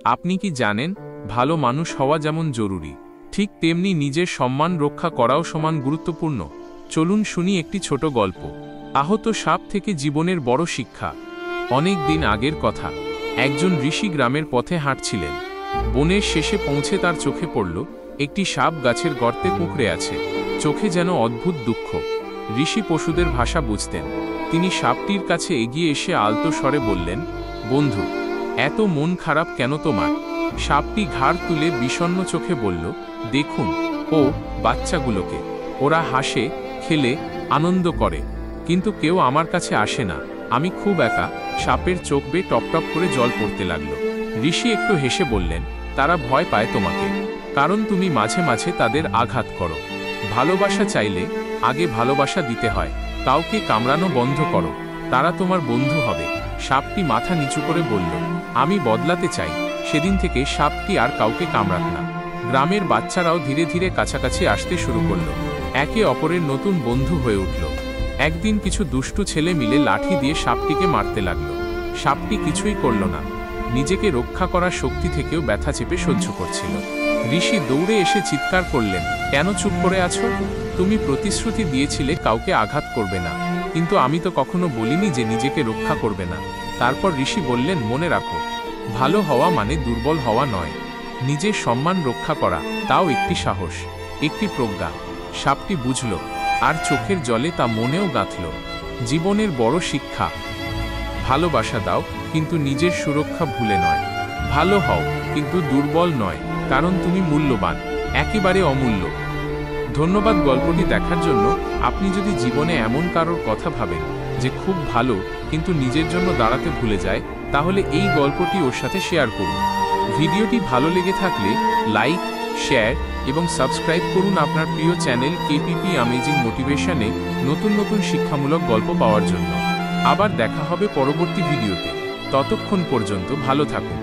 আপনি কি জানেন, ভালো মানুষ হওয়া যেমন জরুরি, ঠিক তেমনি নিজের সম্মান রক্ষা করাও সমান গুরুত্বপূর্ণ। চলুন শুনি একটি ছোট গল্প, আহত সাপ থেকে জীবনের বড় শিক্ষা। অনেক দিন আগের কথা, একজন ঋষি গ্রামের পথে হাঁটছিলেন। বনের শেষে পৌঁছে তার চোখে পড়ল একটি সাপ গাছের গর্তে কুঁকড়ে আছে, চোখে যেন অদ্ভুত দুঃখ। ঋষি পশুদের ভাষা বুঝতেন। তিনি সাপটির কাছে এগিয়ে এসে আলতো স্বরে বললেন, বন্ধু, এত মন খারাপ কেন তোমার? সাপটি ঘাড় তুলে বিষণ্ণ চোখে বলল, দেখুন ও বাচ্চাগুলোকে, ওরা হাসে, খেলে, আনন্দ করে, কিন্তু কেউ আমার কাছে আসে না। আমি খুব একা। সাপের চোখ বেয়ে টপটপ করে জল পড়তে লাগল। ঋষি একটু হেসে বললেন, তারা ভয় পায় তোমাকে, কারণ তুমি মাঝে মাঝে তাদের আঘাত করো। ভালোবাসা চাইলে আগে ভালোবাসা দিতে হয়। কাউকে কামড়ানো বন্ধ করো, তারা তোমার বন্ধু হবে। সাপটি মাথা নিচু করে বলল, আমি বদলাতে চাই। সেদিন থেকে সাপটি আর কাউকে কামড়াত না। গ্রামের বাচ্চারাও ধীরে ধীরে কাছাকাছি আসতে শুরু করল, একে অপরের নতুন বন্ধু হয়ে উঠল। একদিন কিছু দুষ্টু ছেলে মিলে লাঠি দিয়ে সাপটিকে মারতে লাগল। সাপটি কিছুই করল না, নিজেকে রক্ষা করার শক্তি থেকেও ব্যথা চেপে সহ্য করছিল। ঋষি দৌড়ে এসে চিৎকার করলেন, কেন চুপ করে আছো? তুমি প্রতিশ্রুতি দিয়েছিলে কাউকে আঘাত করবে না, কিন্তু আমি তো কখনো বলিনি যে নিজেকে রক্ষা করবে না। তারপর ঋষি বললেন, মনে রাখো, ভালো হওয়া মানে দুর্বল হওয়া নয়। নিজের সম্মান রক্ষা করা, তাও একটি সাহস, একটি প্রজ্ঞা। সাপটি বুঝল, আর চোখের জলে তা মনেও গাঁথল। জীবনের বড় শিক্ষা, ভালোবাসা দাও, কিন্তু নিজের সুরক্ষা ভুলে নয়। ভালো হও, কিন্তু দুর্বল নয়, কারণ তুমি মূল্যবান, একেবারে অমূল্য। ধন্যবাদ গল্পটি দেখার জন্য। আপনি যদি জীবনে এমন কারোর কথা ভাবেন যে খুব ভালো কিন্তু নিজের জন্য দাঁড়াতে ভুলে যায়, তাহলে এই গল্পটি ওর সাথে শেয়ার করুন। ভিডিওটি ভালো লেগে থাকলে লাইক, শেয়ার এবং সাবস্ক্রাইব করুন আপনার প্রিয় চ্যানেল কেপিপি অ্যামেজিং মোটিভেশনে নতুন নতুন শিক্ষামূলক গল্প পাওয়ার জন্য। আবার দেখা হবে পরবর্তী ভিডিওতে। ততক্ষণ পর্যন্ত ভালো থাকুন।